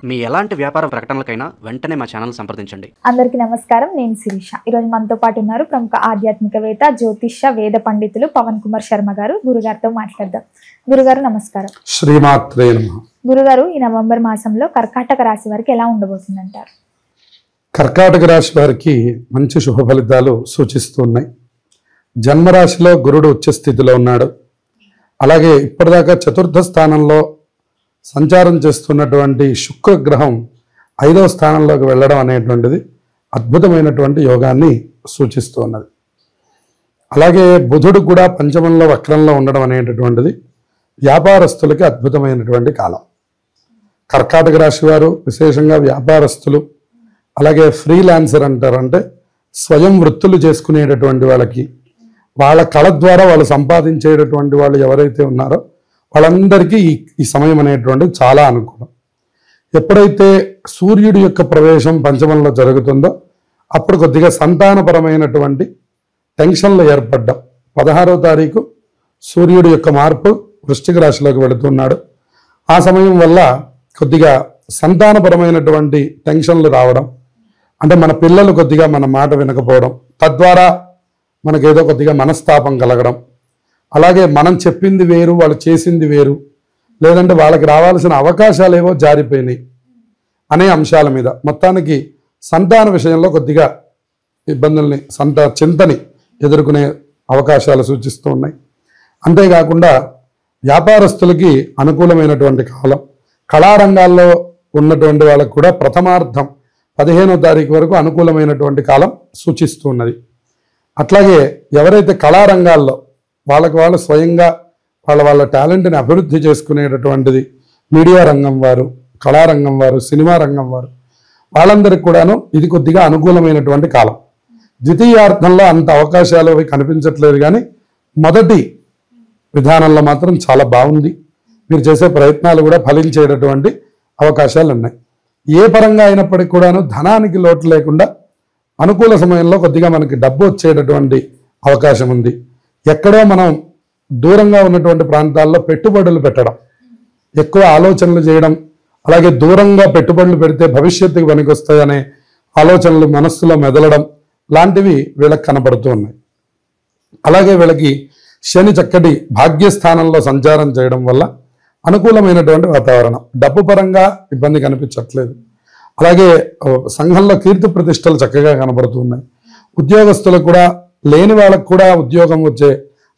మీ ఎలాంటి వ్యాపార ప్రకటనలకైనా వెంటనే మా ఛానల్ సంప్రదించండి. అందరికీ నమస్కారం. నేను శిరీష. ఈరోజు మనతో పాటు ఉన్నారు ప్రముఖ ఆధ్యాత్మికవేత్త, జ్యోతిష్య, వేద పండితులు పవన్ కుమార్ శర్మ గారు. గురుగారితో మాట్లాడదాం. గురుగారు నమస్కారం. శ్రీమాత్రే నమః. గురుగారు, ఈ నవంబర్ మాసంలో కర్కాటక రాశి వారికి ఎలా ఉండబోతుందంటారు? కర్కాటక రాశి వారికి మంచి శుభ ఫలితాలు సూచిస్తున్నాయి. జన్మరాశిలో గురుడు ఉచ్చ స్థితిలో ఉన్నాడు. అలాగే ఇప్పటిదాకా చతుర్థ స్థానంలో సంచారం చేస్తున్నటువంటి శుక్రగ్రహం 5వ స్థానంలోకి వెళ్ళడం అనేటువంటిది అద్భుతమైనటువంటి యోగాన్ని సూచిస్తున్నది. అలాగే బుధుడు కూడా పంచమంలో వక్రంలో ఉండడం అనేటటువంటిది వ్యాపారస్తులకి అద్భుతమైనటువంటి కాలం. కర్కాటక రాశి వారు విశేషంగా వ్యాపారస్తులు, అలాగే ఫ్రీలాన్సర్ అంటారు, అంటే స్వయం వృత్తులు చేసుకునేటటువంటి వాళ్ళకి, వాళ్ళ కళ ద్వారా వాళ్ళు సంపాదించేటటువంటి వాళ్ళు ఎవరైతే ఉన్నారో వాళ్ళందరికీ ఈ సమయం అనేటువంటిది చాలా అనుకూలం. ఎప్పుడైతే సూర్యుడి యొక్క ప్రవేశం పంచమంలో జరుగుతుందో అప్పుడు కొద్దిగా సంతానపరమైనటువంటి టెన్షన్లు ఏర్పడ్డాం. 16వ తారీఖు సూర్యుడి యొక్క మార్పు వృశ్చిక రాశిలోకి వెళుతున్నాడు. ఆ సమయం వల్ల కొద్దిగా సంతానపరమైనటువంటి టెన్షన్లు రావడం, అంటే మన పిల్లలు కొద్దిగా మన మాట వినకపోవడం, తద్వారా మనకేదో కొద్దిగా మనస్తాపం కలగడం, అలాగే మనం చెప్పింది వేరు, వాళ్ళు చేసింది వేరు, లేదంటే వాళ్ళకి రావాల్సిన అవకాశాలు ఏవో జారిపోయినాయి అనే అంశాల మీద మొత్తానికి సంతాన విషయంలో కొద్దిగా ఇబ్బందుల్ని, చింతని ఎదుర్కొనే అవకాశాలు సూచిస్తూ ఉన్నాయి. అంతేకాకుండా వ్యాపారస్తులకి అనుకూలమైనటువంటి కాలం. కళారంగాల్లో ఉన్నటువంటి వాళ్ళకు కూడా ప్రథమార్థం 15వ తారీఖు వరకు అనుకూలమైనటువంటి కాలం సూచిస్తూ ఉన్నది. అట్లాగే ఎవరైతే కళారంగాల్లో వాళ్ళకు వాళ్ళు స్వయంగా వాళ్ళ టాలెంట్ని అభివృద్ధి చేసుకునేటటువంటిది, మీడియా రంగం వారు, కళారంగం వారు, సినిమా రంగం వారు, వాళ్ళందరికీ కూడాను ఇది కొద్దిగా అనుకూలమైనటువంటి కాలం. ద్వితీయార్థంలో అంత అవకాశాలు అవి కనిపించట్లేదు, కానీ మొదటి విధానంలో మాత్రం చాలా బాగుంది. మీరు చేసే ప్రయత్నాలు కూడా ఫలించేటటువంటి అవకాశాలు ఉన్నాయి. ఏ పరంగా అయినప్పటికీ కూడాను ధనానికి లోటు లేకుండా అనుకూల సమయంలో కొద్దిగా మనకి డబ్బు వచ్చేటటువంటి అవకాశం ఉంది. ఎక్కడో మనం దూరంగా ఉన్నటువంటి ప్రాంతాల్లో పెట్టుబడులు పెట్టడం, ఎక్కువ ఆలోచనలు చేయడం, అలాగే దూరంగా పెట్టుబడులు పెడితే భవిష్యత్తుకి పనికొస్తాయనే ఆలోచనలు మనస్సులో మెదలడం లాంటివి వీళ్ళకి కనబడుతూ ఉన్నాయి. అలాగే వీళ్ళకి శని చక్కటి భాగ్యస్థానంలో సంచారం చేయడం వల్ల అనుకూలమైనటువంటి వాతావరణం. డబ్బు పరంగా ఇబ్బంది కనిపించట్లేదు. అలాగే సంఘంలో కీర్తి ప్రతిష్టలు చక్కగా కనబడుతున్నాయి. ఉద్యోగస్తులకు కూడా, లేని వాళ్ళకు కూడా ఉద్యోగం వచ్చే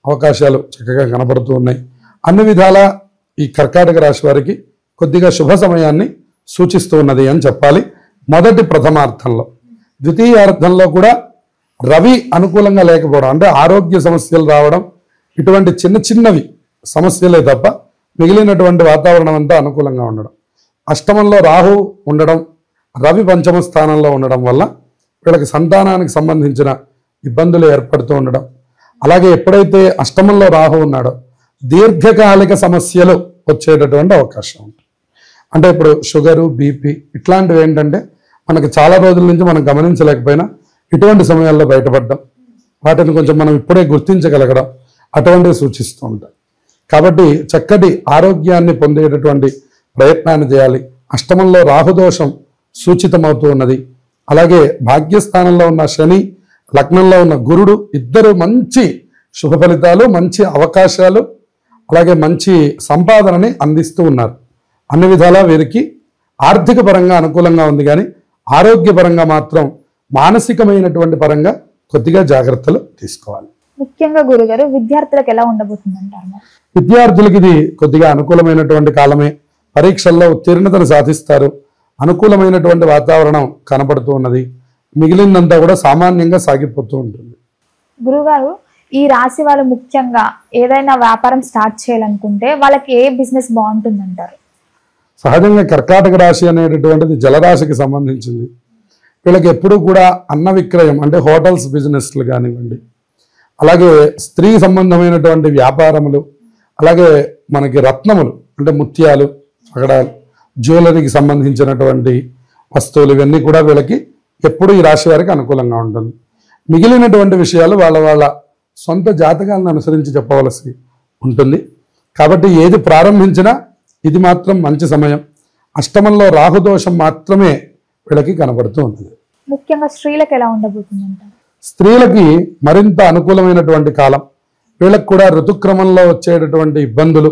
అవకాశాలు చక్కగా కనబడుతూ ఉన్నాయి. అన్ని విధాలా ఈ కర్కాటక రాశి వారికి కొద్దిగా శుభ సమయాన్ని సూచిస్తూ ఉన్నది అని చెప్పాలి మొదటి ప్రథమార్థంలో. ద్వితీయార్థంలో కూడా రవి అనుకూలంగా లేకపోవడం, అంటే ఆరోగ్య సమస్యలు రావడం, ఇటువంటి చిన్న చిన్నవి సమస్యలే తప్ప మిగిలినటువంటి వాతావరణం అంతా అనుకూలంగా ఉండడం. అష్టమంలో రాహు ఉండడం, రవి పంచమ స్థానంలో ఉండడం వల్ల వీళ్ళకి సంతానానికి సంబంధించిన ఇబ్బందులు ఏర్పడుతూ ఉండడం. అలాగే ఎప్పుడైతే అష్టమంలో రాహు ఉన్నాడో దీర్ఘకాలిక సమస్యలు వచ్చేటటువంటి అవకాశం ఉంటుంది. అంటే ఇప్పుడు షుగరు, బీపీ ఇట్లాంటివి ఏంటంటే మనకి చాలా రోజుల నుంచి మనం గమనించలేకపోయినా ఇటువంటి సమయాల్లో బయటపడడం, వాటిని కొంచెం మనం ఇప్పుడే గుర్తించగలగడం అటువంటివి సూచిస్తూ ఉంటాయి. కాబట్టి చక్కటి ఆరోగ్యాన్ని పొందేటటువంటి ప్రయత్నాన్ని చేయాలి. అష్టమంలో రాహుదోషం సూచితమవుతూ ఉన్నది. అలాగే భాగ్యస్థానంలో ఉన్న శని, లగ్నంలో ఉన్న గురుడు ఇద్దరు మంచి శుభ ఫలితాలు, మంచి అవకాశాలు, అలాగే మంచి సంపాదనని అందిస్తూ ఉన్నారు. అన్ని విధాలా వీరికి ఆర్థిక పరంగా అనుకూలంగా ఉంది, కానీ ఆరోగ్యపరంగా మాత్రం మానసికమైనటువంటి పరంగా కొద్దిగా జాగ్రత్తలు తీసుకోవాలి. ముఖ్యంగా గురుగారు, విద్యార్థులకు ఎలా ఉండబోతుందంటారు? విద్యార్థులకి ఇది కొద్దిగా అనుకూలమైనటువంటి కాలమే. పరీక్షల్లో ఉత్తీర్ణతను సాధిస్తారు. అనుకూలమైనటువంటి వాతావరణం కనబడుతూ ఉన్నది. మిగిలిందంతా కూడా సామాన్యంగా సాగిపోతూ ఉంటుంది. గురుగారు, ఈ రాశి వాళ్ళు ముఖ్యంగా ఏదైనా వ్యాపారం స్టార్ట్ చేయాలనుకుంటే వాళ్ళకి ఏ బిజినెస్ బాగుంటుందంటారు? సహజంగా కర్కాటక రాశి అనేటటువంటిది జలరాశికి సంబంధించింది. వీళ్ళకి ఎప్పుడూ కూడా అన్న విక్రయం, అంటే హోటల్స్ బిజినెస్లు కానివ్వండి, అలాగే స్త్రీ సంబంధమైనటువంటి వ్యాపారములు, అలాగే మనకి రత్నములు అంటే ముత్యాలు, పగడాలు, జ్యువెలరీకి సంబంధించినటువంటి వస్తువులు, ఇవన్నీ కూడా వీళ్ళకి ఎప్పుడు ఈ రాశి వారికి అనుకూలంగా ఉంటుంది. మిగిలినటువంటి విషయాలు వాళ్ళ సొంత జాతకాలను అనుసరించి చెప్పవలసి ఉంటుంది. కాబట్టి ఏది ప్రారంభించినా ఇది మాత్రం మంచి సమయం. అష్టమంలో రాహుదోషం మాత్రమే వీళ్ళకి కనబడుతూ ఉంటుంది. ముఖ్యంగా స్త్రీలకు ఎలా ఉండబోతుందంటారు? స్త్రీలకి మరింత అనుకూలమైనటువంటి కాలం. వీళ్ళకి కూడా ఋతుక్రమంలో వచ్చేటటువంటి ఇబ్బందులు,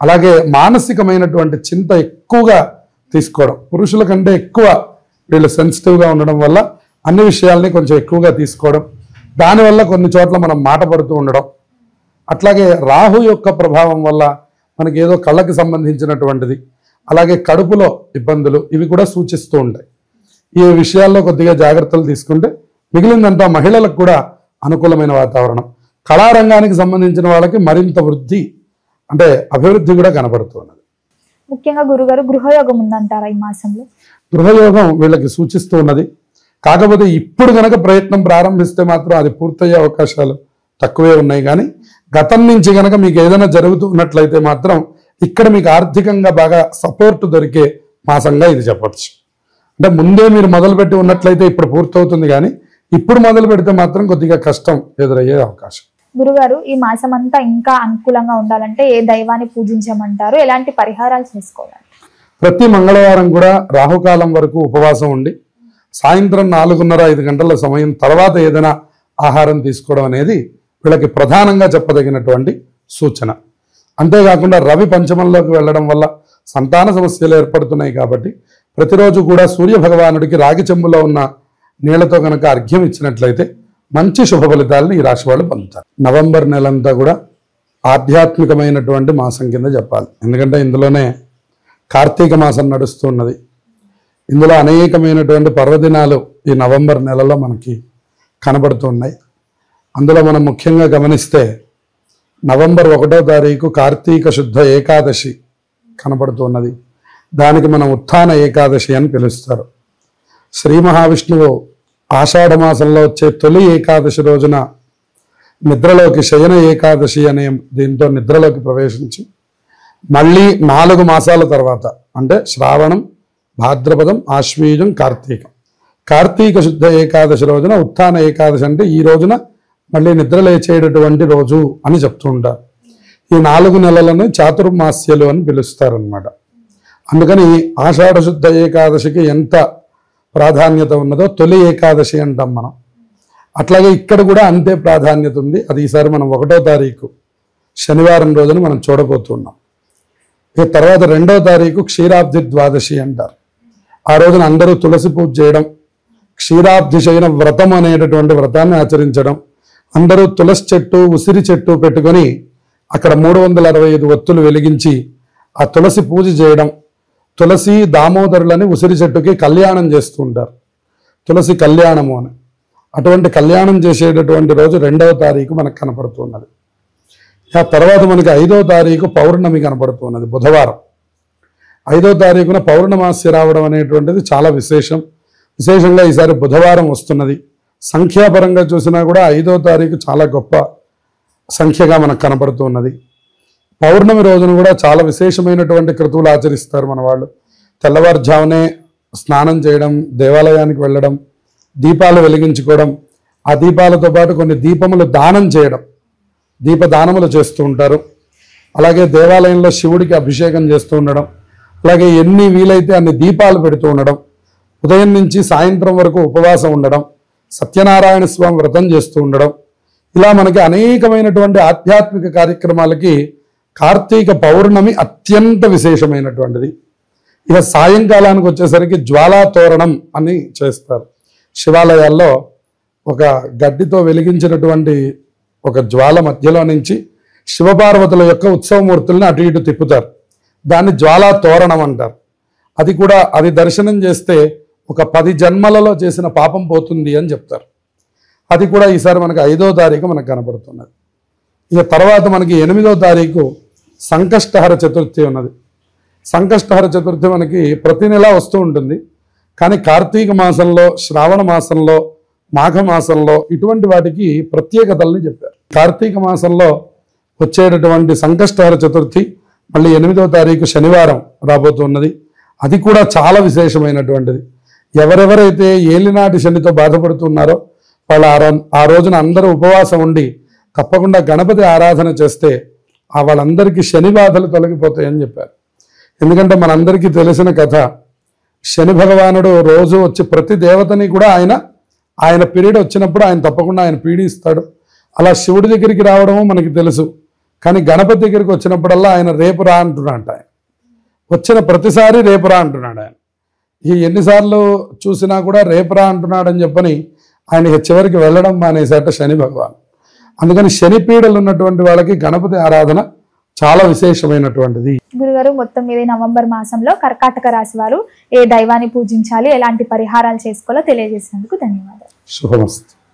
అలాగే మానసికమైనటువంటి చింత ఎక్కువగా తీసుకోవడం, పురుషుల కంటే ఎక్కువ వీళ్ళు సెన్సిటివ్గా ఉండడం వల్ల అన్ని విషయాల్ని కొంచెం ఎక్కువగా తీసుకోవడం, దానివల్ల కొన్ని చోట్ల మనం మాట పడుతూ ఉండడం, అట్లాగే రాహు యొక్క ప్రభావం వల్ల మనకి ఏదో కళ్ళకి సంబంధించినటువంటిది, అలాగే కడుపులో ఇబ్బందులు, ఇవి కూడా సూచిస్తూ ఉంటాయి. ఈ విషయాల్లో కొద్దిగా జాగ్రత్తలు తీసుకుంటే మిగిలిందంతా మహిళలకు కూడా అనుకూలమైన వాతావరణం. కళారంగానికి సంబంధించిన వాళ్ళకి మరింత వృద్ధి, అంటే అభివృద్ధి కూడా కనబడుతున్నది. ముఖ్యంగా గురుగారు గృహయోగం ఉందంటారా ఈ మాసంలో? గృహయోగం వీళ్ళకి సూచిస్తూ ఉన్నది. కాకపోతే ఇప్పుడు కనుక ప్రయత్నం ప్రారంభిస్తే మాత్రం అది పూర్తయ్యే అవకాశాలు తక్కువే ఉన్నాయి. కానీ గతం నుంచి కనుక మీకు ఏదైనా జరుగుతూ ఉన్నట్లయితే మాత్రం ఇక్కడ మీకు ఆర్థికంగా బాగా సపోర్ట్ దొరికే మాసంగా ఇది చెప్పచ్చు. అంటే ముందే మీరు మొదలుపెట్టి ఉన్నట్లయితే ఇప్పుడు పూర్తవుతుంది, కానీ ఇప్పుడు మొదలు పెడితే మాత్రం కొద్దిగా కష్టం ఎదురయ్యే అవకాశం. గురుగారు ఈ మాసం అంతా ఇంకా అనుకూలంగా ఉండాలంటే ఏ దైవాన్ని పూజించమంటారు? ఎలాంటి పరిహారాలు చేసుకోవాలి? ప్రతి మంగళవారం కూడా రాహుకాలం వరకు ఉపవాసం ఉండి సాయంత్రం 4:30-5 గంటల సమయం తర్వాత ఏదైనా ఆహారం తీసుకోవడం అనేది వీళ్ళకి ప్రధానంగా చెప్పదగినటువంటి సూచన. అంతేకాకుండా రవి పంచమంలోకి వెళ్ళడం వల్ల సంతాన సమస్యలు ఏర్పడుతున్నాయి కాబట్టి ప్రతిరోజు కూడా సూర్య భగవానుడికి రాగి చెంబులో ఉన్న నీళ్లతో కనుక అర్ఘ్యం ఇచ్చినట్లయితే మంచి శుభ ఫలితాలను ఈ రాశి వాళ్ళు పొందుతారు. నవంబర్ నెలంతా కూడా ఆధ్యాత్మికమైనటువంటి మాసం కింద చెప్పాలి. ఎందుకంటే ఇందులోనే కార్తీక మాసం నడుస్తున్నది. ఇందులో అనేకమైనటువంటి పర్వదినాలు ఈ నవంబర్ నెలలో మనకి కనబడుతున్నాయి. అందులో మనం ముఖ్యంగా గమనిస్తే నవంబర్ 1వ తారీఖు కార్తీక శుద్ధ ఏకాదశి కనబడుతున్నది. దానికి మనం ఉత్థాన ఏకాదశి అని పిలుస్తారు. శ్రీ మహావిష్ణువు ఆషాఢ మాసంలో వచ్చే తొలి ఏకాదశి రోజున నిద్రలోకి శయన ఏకాదశి అనే దీంతో నిద్రలోకి ప్రవేశించి మళ్ళీ 4 మాసాల తర్వాత, అంటే శ్రావణం, భాద్రపదం, ఆశ్వీజం, కార్తీక శుద్ధ ఏకాదశి రోజున ఉత్థాన ఏకాదశి, అంటే ఈ రోజున మళ్ళీ నిద్ర లేచేటటువంటి రోజు అని చెప్తూ ఉంటారు. ఈ 4 నెలలను చాతుర్మాస్యలు అని పిలుస్తారనమాట. అందుకని ఆషాఢ శుద్ధ ఏకాదశికి ఎంత ప్రాధాన్యత ఉన్నదో తొలి ఏకాదశి అంటాం మనం. అట్లాగే ఇక్కడ కూడా అంతే ప్రాధాన్యత ఉంది. అది ఈసారి మనం 1వ తారీఖు శనివారం రోజున మనం చూడబోతున్నాం. ఇక తర్వాత 2వ తారీఖు క్షీరాబ్ది ద్వాదశి అంటారు. ఆ రోజున అందరూ తులసి పూజ చేయడం, క్షీరాబ్ది శయన వ్రతం అనేటటువంటి వ్రతాన్ని ఆచరించడం, అందరూ తులసి చెట్టు, ఉసిరి చెట్టు పెట్టుకొని అక్కడ 365 ఒత్తులు వెలిగించి ఆ తులసి పూజ చేయడం, తులసి దామోదరులని ఉసిరి చెట్టుకి కళ్యాణం చేస్తూ ఉంటారు. తులసి కళ్యాణము అని. అటువంటి కళ్యాణం చేసేటటువంటి రోజు 2వ తారీఖు మనకు కనపడుతున్నది. ఆ తర్వాత మనకి 5వ తారీఖు పౌర్ణమి కనపడుతున్నది, బుధవారం. 5వ తారీఖున పౌర్ణమాస్య రావడం అనేటువంటిది చాలా విశేషంగా ఈసారి బుధవారం వస్తున్నది. సంఖ్యాపరంగా చూసినా కూడా 5వ తారీఖు చాలా గొప్ప సంఖ్యగా మనకు కనపడుతున్నది. పౌర్ణమి రోజున కూడా చాలా విశేషమైనటువంటి క్రతువులు ఆచరిస్తారు మన వాళ్ళు. తెల్లవారుజామునే స్నానం చేయడం, దేవాలయానికి వెళ్ళడం, దీపాలు వెలిగించుకోవడం, ఆ దీపాలతో పాటు కొన్ని దీపములు దానం చేయడం, దీపదానములు చేస్తూ ఉంటారు. అలాగే దేవాలయంలో శివుడికి అభిషేకం చేస్తూ ఉండడం, అలాగే ఎన్ని వీలైతే అన్ని దీపాలు పెడుతూ ఉండడం, ఉదయం నుంచి సాయంత్రం వరకు ఉపవాసం ఉండడం, సత్యనారాయణ స్వామి వ్రతం చేస్తూ ఉండడం, ఇలా మనకి అనేకమైనటువంటి ఆధ్యాత్మిక కార్యక్రమాలకి కార్తీక పౌర్ణమి అత్యంత విశేషమైనటువంటిది. ఇక సాయంకాలానికి వచ్చేసరికి జ్వాలా తోరణం అని చేస్తారు. శివాలయాల్లో ఒక గడ్డితో వెలిగించినటువంటి ఒక జ్వాల మధ్యలో నుంచి శివపార్వతుల యొక్క ఉత్సవమూర్తుల్ని అటు ఇటు తిప్పుతారు. దాన్ని జ్వాలా తోరణం అంటారు. అది దర్శనం చేస్తే ఒక 10 జన్మలలో చేసిన పాపం పోతుంది అని చెప్తారు. అది కూడా ఈసారి మనకు 5వ తారీఖు మనకు కనపడుతున్నది. ఇక తర్వాత మనకి 8వ తారీఖు సంకష్టహర చతుర్థి ఉన్నది. సంకష్టహర చతుర్థి మనకి ప్రతి నెల వస్తూ ఉంటుంది. కానీ కార్తీక మాసంలో, శ్రావణ మాసంలో, మాఘమాసంలో ఇటువంటి వాటికి ప్రత్యేకతల్ని చెప్పారు. కార్తీక మాసంలో వచ్చేటటువంటి సంకష్టహర చతుర్థి మళ్ళీ 8వ తారీఖు శనివారం రాబోతున్నది. అది కూడా చాలా విశేషమైనటువంటిది. ఎవరెవరైతే ఏలినాటి శనితో బాధపడుతున్నారో వాళ్ళు ఆ రోజున అందరూ ఉపవాసం ఉండి తప్పకుండా గణపతి ఆరాధన చేస్తే వాళ్ళందరికీ శని బాధలు తొలగిపోతాయని చెప్పారు. ఎందుకంటే మనందరికీ తెలిసిన కథ, శని భగవానుడు రోజు వచ్చి ప్రతి దేవతని కూడా ఆయన పీరియడ్ వచ్చినప్పుడు ఆయన తప్పకుండా ఆయన పీడిస్తాడు. అలా శివుడి దగ్గరికి రావడము మనకి తెలుసు. కానీ గణపతి దగ్గరికి వచ్చినప్పుడల్లా ఆయన రేపు రా అంటున్నాడు. ఆయన వచ్చిన ప్రతిసారి రేపు రా అంటున్నాడు. ఆయన ఎన్నిసార్లు చూసినా కూడా రేపు రా అంటున్నాడు అని చెప్పని ఆయన చివరికి వెళ్ళడం మానేసేట శని భగవాన్. అందుకని శని పీడలు ఉన్నటువంటి వాళ్ళకి గణపతి ఆరాధన చాలా విశేషమైనటువంటిది. గురుగారు, మొత్తం మీద నవంబర్ మాసంలో కర్కాటక రాశి వారు ఏ దైవాన్ని పూజించాలి, ఎలాంటి పరిహారాలు చేసుకోవాలో తెలియజేసినందుకు ధన్యవాదాలు. శుభమస్తు.